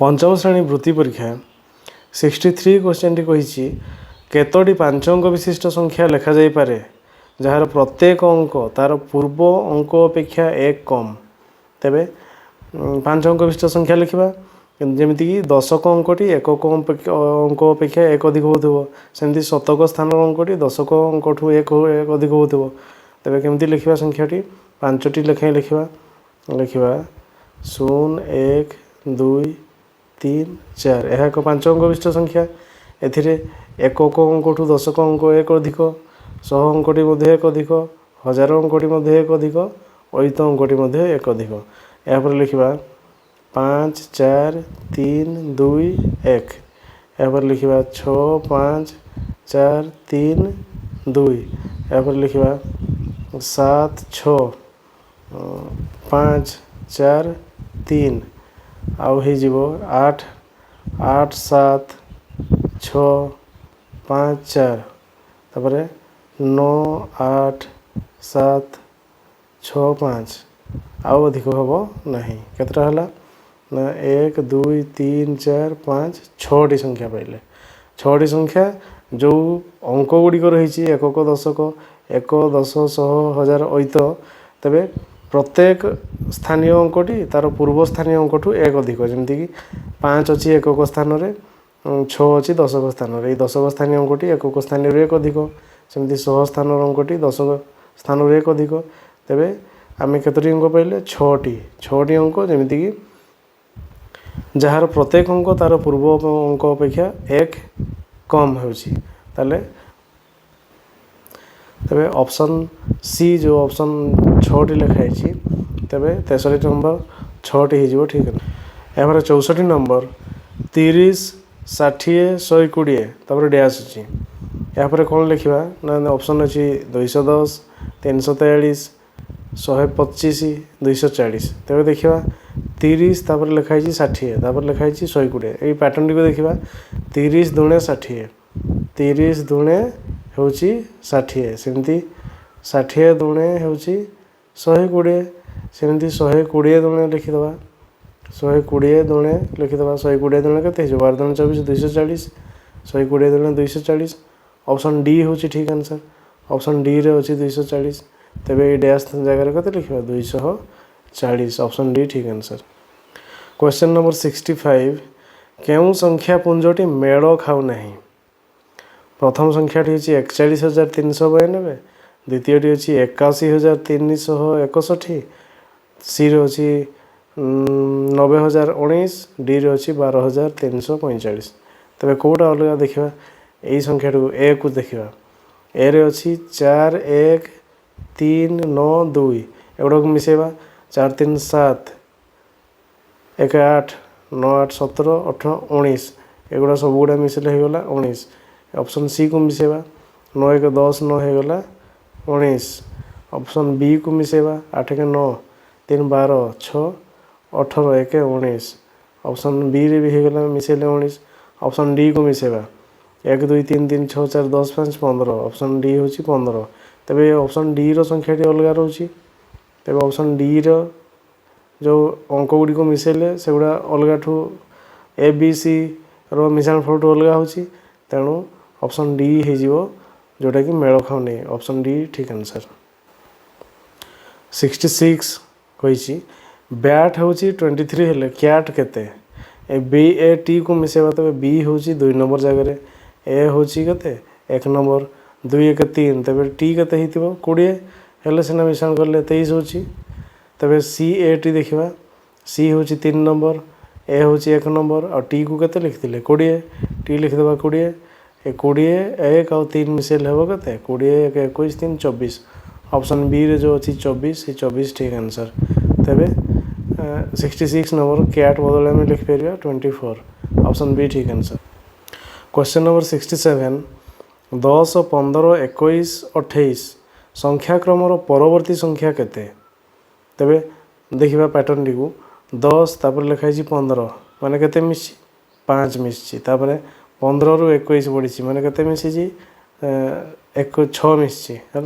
पंचम श्रेणी वृत्ति परीक्षा 63 क्वेश्चन टी कही केतोटी 5 अंक विशिष्ट संख्या लिखा जाई पारे जार प्रत्येक अंक तार पूर्व अंक अपेक्षा एक कम। तेबे 5 अंक विशिष्ट संख्या लिखा जमीक दशक अंकटी एकक अंक अपेक्षा एक अधिक होमती शतक स्थान अंकटी दशक अंक ठू एक अधिक हो। तेबे केमती लिखा संख्याटी 5टी लेखाएं लिखा लिखा 0 1 2 3 4 यह एक 5 अंक विशिष्ट संख्या। एथिरे एकक अंक ठू दशक अंक एक अधिक 100 अंकटी एक अधिक 1000 अंकटी एक अधिक अयुत अंकटी एक अधिक। यापर लिखा 5 4 3 2 1 यापर लिखा 6 5 4 3 2 यापर लिखा 7 6 5 4 3 आउ हो 8 8 7 6 5 4 तापर 9 8 7 6 5 आउ अधिक हम ना केतटा है ना 1 2 3 4 5 6टी संख्या पाइले 6टी संख्या जो अंक गुड़िक रही एकक दशक एक 10 100 1000 अयुत तेबे प्रत्येक स्थानीय अंकटी तार पूर्व स्थानीय अंक ठू एक अधिक जमीक 5 अच्छी एकक स्थान 6 अच्छी दशक स्थान दशक स्थानीय अंकटी एकक स्थान एक अधिक सेमती 100 स्थान अंकटी दशक स्थान एक अधिक। तेबे आम केतोटी अंक पाइले 6टी अंक जमीक जार प्रत्येक अंक तार पूर्व अंक अपेक्षा एक कम होची ताले तेबे ऑप्शन सी जो ऑप्शन 6टी लिखाई तेबे 63 नंबर 6टी हो ठीक है। यहाँ 64 नंबर 30 60 120 तापर डैश अच्छी यहाँ कौन लिखा ना ऑप्शन अच्छी 210 343 125 240 तेरे देखा 30 तापर लिखाई 60 तापर लिखाई 120 ये पैटर्न टी देखा 30 दुणे 60 30 दुणे हूँ 60 सेमती 60 दुणे हूँ 120 सेमती 120 दुणे लिखिदे 120 दुणे लिखिदे 120 दुणे के 12 दुणे 24 240 120 दुणे 240 ऑप्शन डी हूँ ठीक आंसर ऑप्शन डी रे अच्छी 240 तेबे ये डैश जगह के लिखा 240 ऑप्शन डी ठीक आंसर। क्वेश्चन नंबर 65 केउं संख्या पुंजटी मेल खाऊना प्रथम संख्याटी हूँ 41,392 द्वितीयटी अच्छी 81,361 सी रे अच्छी 90,019 डी रे अच्छी 12,345 तेबे कौटा अलग देखा यही संख्या ए को देखा ए रे अच्छी 4 1 3 9 2 एगुड़ा को मिसेबा 4 3 7 1 8 9 8 17 18 19 एगुड़ा सब गुड़ा मिसेले हो गला 19। ऑप्शन सी को मिसेबा 9 1 10 9 होगला 19। ऑप्शन बी को मिसेबा 8 1 9 3 12 6 18 1 19 ऑप्शन बी रे भी होगला मिसेले 19। ऑप्शन डी को मिसेबा 1 2 3 3 6 4 10 5 15 ऑप्शन डी हूँ 15 तेबे ऑप्शन डी रो संख्याटी अलग रोचे तेबे ऑप्शन डी रो जो अंक गुड़ी को मिसेले से गुड़ा अलग ठू ए बी सी रो मिश्रण फल ठू अलग होची तेणु ऑप्शन डी हो जोटा कि मेल खाऊनी ऑप्शन डी ठीक आंसर। 66 कही बैट हूँ 23 हेले कैट केते बी ए टी को मिसेबा तेबे बी हूँ 2 नंबर जगह ए हूँ के 1 नंबर 2 1 3 तेबे टी के 20 हेले सीना मिश्रण कले 23 हूँ तेबे सी ए टी देखा सी हूँ 3 नंबर ए हूँ 1 नंबर और टी को केते लिखिले 20 टी लिखिदेबा 20 20 1 और 3 मिसेल हे के 20 1 21 3 24 ऑप्शन बी रे जो अच्छी 24 24 ठीक आंसर। तेबे 66 नंबर कैट बदल में लिखिपर 24 ऑप्शन बी ठीक आंसर। क्वेश्चन नंबर 67 10 15 21 28 संख्याक्रमर परवर्ती संख्या केते तेबे देखा पैटर्न टी को 10 तापर लिखाई 15 माने केते मिसी 5 मिसी 15 रु 21 बढ़ी माने केते मिसी 6 मिसी है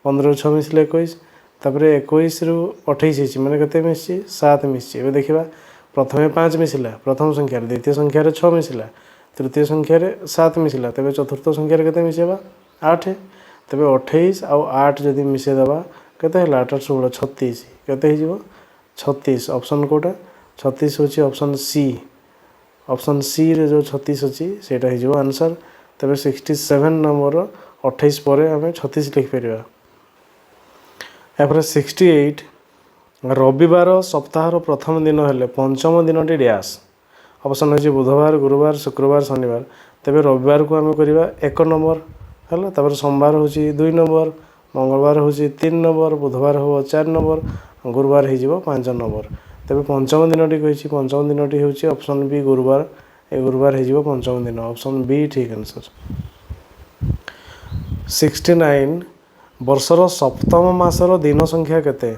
15 6 मिसले 21 तापर 21 रु 28 माने केते मिसी 7 मिसी। देखा प्रथमे 5 मिसिला प्रथम संख्या द्वितीय संख्यार 6 मिसिला तृतीय संख्यार 7 मिसिला तेज चतुर्थ संख्यार के मिसेबा 8 तेज 28 आउ 8 जदि मिसेदेवा केते 8 16 36 केते 36 ऑप्शन कोटा 36 होची ऑप्शन सी रे जो 36 अच्छी सेटा हो आंसर तेज 67 नंबर 28 पर आम 36 लिखिपर। यापर 68 रविवार सप्ताहर प्रथम दिन हेले पंचम दिनटी डैश ऑप्शन हो बुधवार गुरुवार शुक्रवार शनिवार तेज रविवार को आम करवा 1 नंबर है तापर सोमवार हूँ 2 नंबर मंगलवार हूँ 3 नंबर बुधवार हो 4 नंबर गुरुवार हो 5 नंबर तेज पंचम दिनटी कही पंचम दिनटी हूँ ऑप्शन बी गुरुवार ए गुरुवार हो पंचम दिन ऑप्शन बी ठीक आंसर। 69 वर्षर सप्तम मासर दिन संख्या केते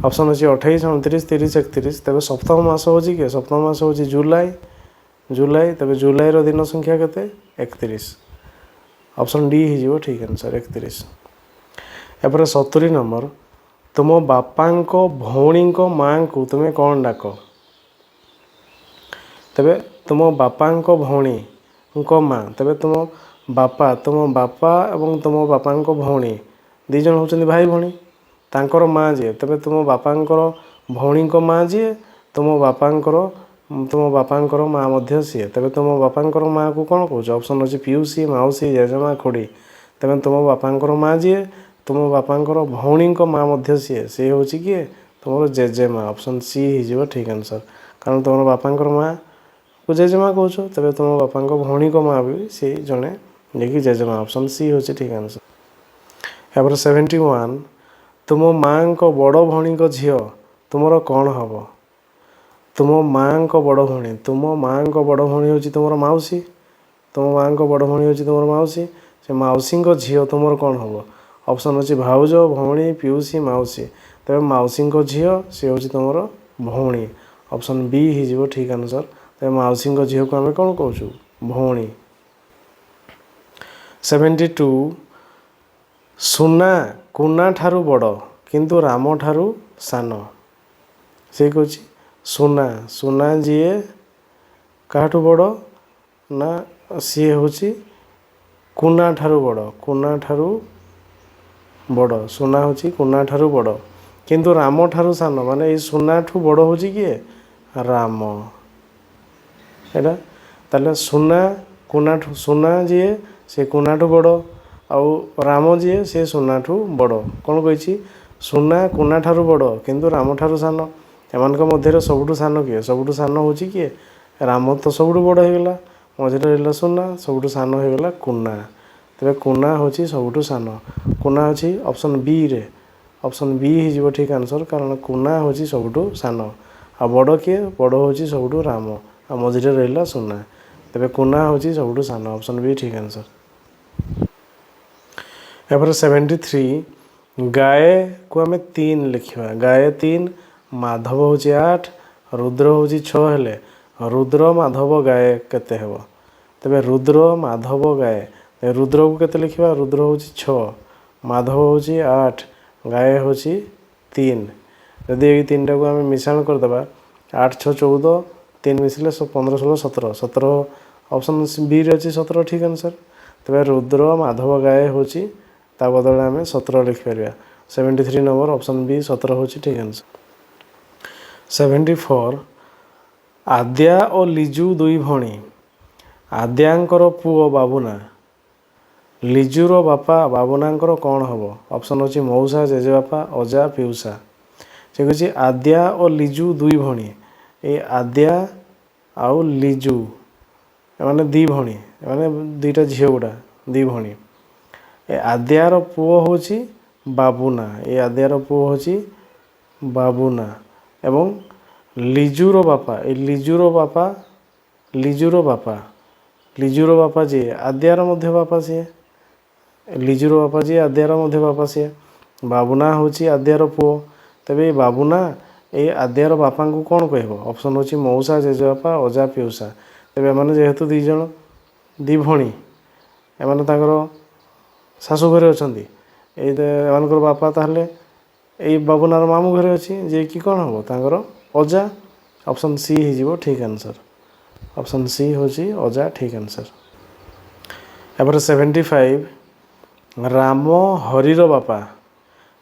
ऑप्शन अच्छी 28 29 30 31 तेज सप्तम मास हूँ किए सप्तम मास हूँ जुलाई तेज जुलाई दिन संख्या केते 31 ऑप्शन डी हो ठीक आंसर 31। यापर 70 नंबर तुम बापा भौणी माँ को तुम्हें कौन डाक तेबे तुम बापा भौणी माँ तेबे तुम बापा एवं तुम बापा भौणी दी जन होचंदी भाई भौणी तांकर माँ जी तेबे तुम बापांकर भौणी माँ जी तुम बापांकर माँ मध्य सी तेबे तुम बापांकर माँ को कौन कौच ऑप्शन अच्छी पिउसी माउसी जेजेमा खोड़ी तेबे तुम बापांकर माँ जी तुम बापांकर भौणी माँ मध्य सी हूँ किए तुम जेजेमा ऑप्शन सी हो ठीक आंसर कारण तुम बापांकर माँ को जेजेमा कौच तेबे तुम बापांक भौणी माँ भी सी जड़े जे जेजेमा ऑप्शन सी हूँ ठीक आंसर। यापर 71 तुम माँ को बड़ भौणी झील तुमर कौन हम तुम माँ को बड़ भौणी हूँ तुम मौसी तुम माँ को बड़ भौणी हूँ तुम मौसी से मौसी झील तुमर कौन हम ऑप्शन अच्छी भाउज भौणी पिउसी मौसी तेज मौसी झील सी हूँ तुम भौणी ऑप्शन बी हो ठीक आंसर तेज मौसी झील को आम कौन कौचु भौणी। 72 सुना कुना ठारू बड़ किंतु राम ठारू सान से कौच सुना जीए काठू बड़ ना सी हूँ कुना ठारू बड़ सुना हूँ कुना ठारू बड़ किंतु राम ठारू सान माने ये सुना ठू बड़ हूँ किए राम एटा ताले सुना जीए से कुना ठू बड़ आउ राम जीए से सुना ठू बड़ कौन कही सुना कुना ठारू बड़ किंतु राम ठारू सान एमान मध्य सबुठू सान किए सबुठू सान हूँ किए राम तो सबुठू बड़ होगला मझे रहा सुना सबुठू सान होगला कुना तेरे कुना हूँ सबुठू सान कुना अच्छी ऑप्शन बी रे ऑप्शन बी हो ठीक आंसर कारण कुना हूँ सबुठू सान आ बड़ किए बड़ हूँ सबुठू राम आ मझे रहा सुना तेरे कुना हूँ सबुठू सान ऑप्शन बी ठीक आंसर। यापर 73 गाए को आम 3 लिखा गाए 3 माधव हूँ 8 रुद्र हूँ 6 हेले रुद्र माधव गाए केते हेबो तेबे रुद्र माधव गाए रुद्र को केते लिखा रुद्र हूँ 6 माधव हूँ 8 गाए हूँ 3 यदि ये 3टा को आम मिश्रण करदे 8 6 14 3 मिसले 15 16 17 17 ऑप्शन बी रे अच्छी 17 ठीक आंसर तेबे रुद्र माधव गाए हूँ ता बदले आम 17 लिखिपर 73 नंबर ऑप्शन बी 17 हूँ ठीक आंसर। 74 आद्या और लिजु दुई भौणी आद्यांकर पुओ बाबुना लिजुर बापा बाबुनांकर कौन हम ऑप्शन अच्छी मौसा जेजेबापा अजा पिउसा से कहे आद्या और लिजु दुई भौणी ये आद्या आउ लिजु एमाने दी भौणी एमाने दुईटा झील गुड़ा दी भौणी ए आद्यार पुओ हूँ बाबुना ये आद्यार पुओ हूँ बाबुना एवं लिजुर बापा ए लिजुर बापा जी आद्यार मध्य बापा सी लिजुर बापा जी आद्यार मध्य बापा सी बाबुना हूँ आद्यार पुओ तेबे बाबुना ये आद्यार बापा को कौन कह ऑप्शन हूँ मौसा जेजेबापा अजा पिउसा तेबे एमाने जेहेतु दी जण दी भौणी एमाने तांकर शाशु घरे अच्छा एमानकर बापा ताहले ये बाबुनार मामू घरे अच्छी जे कि कौन हम तांकर अजा ऑप्शन सी हो ठीक आंसर ऑप्शन सी हूँ अजा ठीक आंसर। एपर 75 राम हरिर बापा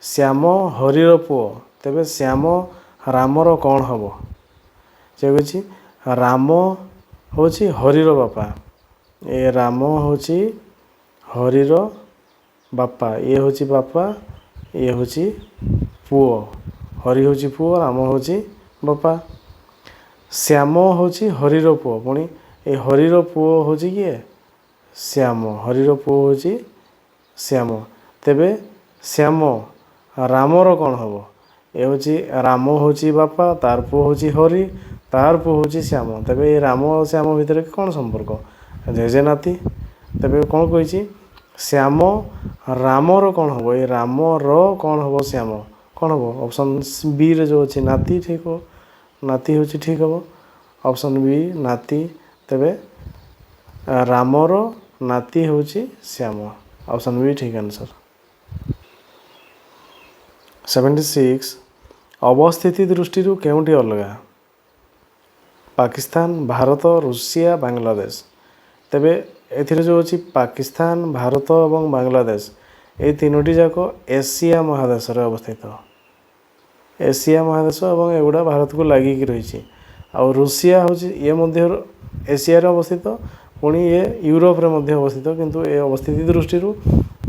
श्याम हरिर पुओ तेबे श्याम रामर कौन हम से कहछि राम हूँ हरिर बापा ए राम हूँ हरिर बापा ये हूँ बापा ये हूँ पुओ हरि हूँ पुओ राम हूँ बापा श्याम हूँ हरिर पुओ पुणी ए हरिर पुओ हूँ किए श्याम हरिर पुओ हूँ श्याम तेबे श्याम रामर कौन हम ये हूँ राम हूँ बापा तार पुओ हूँ हरि तार पुओ हूँ श्याम तेबे ये राम और श्याम भितर कौन संपर्क जेजे नाती तेबे कौन कही श्याम रामर कौन हम ये रामर कौन हम श्याम कौन हम ऑप्शन बी रे जो अच्छी नाती ठीक हो नाती हूँ ठीक हम ऑप्शन बी नाती तेबे रामर नाती हूँ श्याम ऑप्शन बी ठीक आंसर। 76 अवस्थिति दृष्टि केउंटी अलगा पाकिस्तान भारत रूसिया बांग्लादेश तेबे एथिरे जो अच्छी पाकिस्तान भारत और बांग्लादेश ये तीनोटी जाक एशिया महादेश अवस्थित एशिया महादेश और एगुड़ा भारत को लगिक रही आ रूसिया हूँ ये मध्य एशिया अवस्थित पुणी ये यूरोप रे मध्य अवस्थित किंतु ए अवस्थिति दृष्टि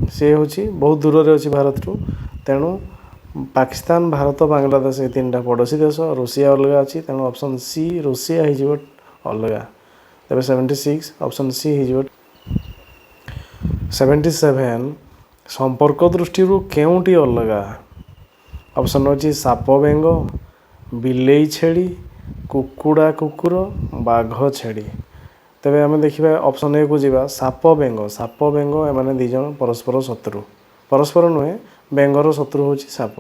से हूँ बहुत दूर रे अच्छी भारत रु तेणु पाकिस्तान भारत बांग्लादेश ये तीन पड़ोशी देश रूसिया अलग अच्छी तेणु ऑप्शन सी रूसिया हो अलग तेरे 76 ऑप्शन सी हो। 77 संपर्क दृष्टि केउंटी अलग ऑप्शन अच्छी साप बेंग बिलेई छेड़ी कुकुड़ा कुकुर बाघ छेड़ी तेरे आम देखा ऑप्शन ए को जावा साप बेंग एमाने दीज परस्पर शत्रु परस्पर नुहे बेंगर शत्रु हूँ साप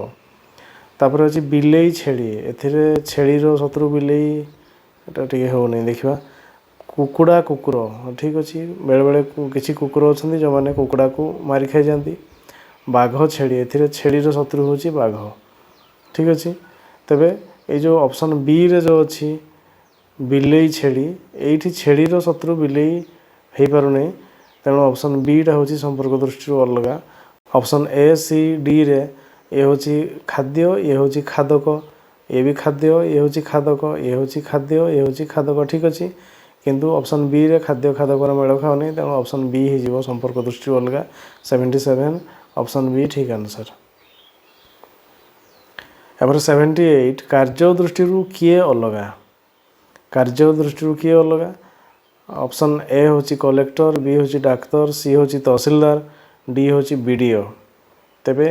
तापर अच्छी बिलेई छेड़ी एथिरे छेड़ीर शत्रु बिलेई एटा टिके हो नहीं देखा कुकुड़ा कुकुर ठीक अच्छे बेले बेले किसी कुकुर अच्छा जो मैंने कुकुड़ा को मारी खाई जाती बाघ छेड़ी एथिरे छेड़ीर शत्रु हूँ बाघ ठीक अच्छे तेबे ये जो ऑप्शन बी रे जो अच्छी बिलेई छेड़ी ये छेड़ीर शत्रु बिलेई हो पार नहीं तेणु ऑप्शन बीटा हूँ संपर्क दृष्टि अलग ऑप्शन ए सी डी रे ये हूँ खाद्य ये हूँ खादक ये भी खाद्य ये हूँ खादक ये हूँ खाद्य ये हूँ खादक ठीक अच्छे किंतु ऑप्शन बी रे खाद्य खादकर मेल खाऊनी तेणु ऑप्शन बी हो संपर्क दृष्टि अलग 77 ऑप्शन बी ठीक आंसर। एपर 78 कार्य दृष्टि किए अलग कार्य दृष्टि किए अलग ऑप्शन ए हूँ कलेक्टर बी हूँ डाक्तर सी हूँ तहसीलदार डी हूँ बीडीओ तेबे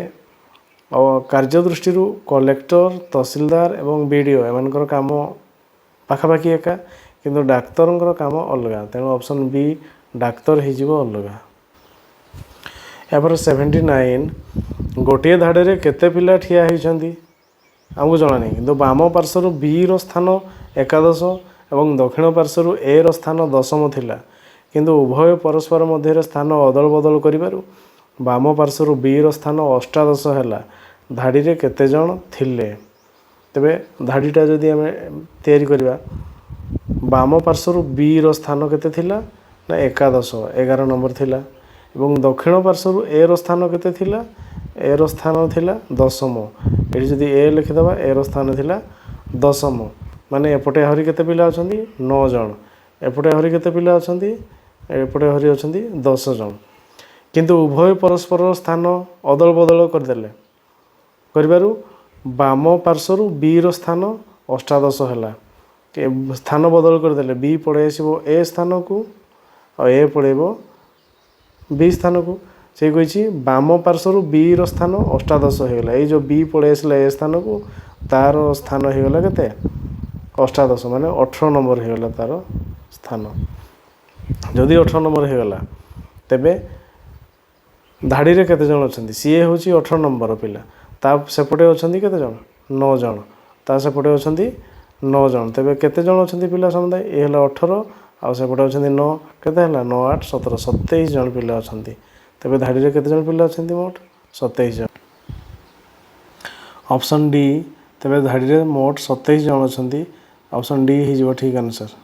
कार्य दृष्टि कलेक्टर तहसीलदार एवं बीडीओ एमानकर काम पाखापाखि एका किंतु डाक्तर काम अलग तेणु ऑप्शन बी डाक्तर हो अलग। यापर 79 गोटे धाड़े केते पिला ठिया होती आमको जना नहीं किंतु बाम पार्श्वर बी स्थान एकादश एवं दक्षिण पार्श्वर ए स्थान दशम थिला किंतु उभय परस्पर मध्य स्थान अदल बदल करिबारु बाम पार्श्वर बी स्थान अष्टादश है धाड़ी रे केते जण थिले तेबे धाड़ीटा जदि आम तैयारी करवा बाम पार्श्वर बी स्थान केते थिला ना एकादश 11 नंबर थिला एवं दक्षिण पार्श्वर ए स्थान केते थिला ए स्थान थिला दशम ये जदि ए लिखिदबा ए स्थान थिला दशम माने एपटे हरि केते पिला अछंती 9 जण एपटे हरि केते पिला अछंती एपटे हरि अछंती 10 जण किंतु उभय परस्पर स्थान अदल बदल करदेले करिबारु बाम पार्श्वर बी स्थान अष्टादश है स्थान बदल करदेले बी पड़े आसो ए स्थान को ए पड़ेबो बी स्थान को से कही बाम पार्श्वर बी स्थान अष्टादश होगा ये जो बी पड़े आसला ए स्थान को तार स्थान होगा केते अष्टादश माने 18 नंबर होगा तार स्थान जदि 18 नंबर होगा तेबे धाड़ी रे केते जण अछंती सीए होची 18 नंबर पिला ता सेपटे अछंती केते जण 9 जण ता सेपटे अछंती 9 जण तेबे केते जण अछंती पिला समुदाय ए हला 18 आ सेपटे अछंती 9 केते हला 9 8 17 27 जण पिला अछंती तेबे धाड़ी रे केते जण पिला अछंती मोट 27 जण ऑप्शन डी तेबे धाड़ी रे मोट 27 जण अछंती आ ଅପସନ୍ ଡି ହେଇଯିବ ଠିକ୍ ଆନ୍ସର୍।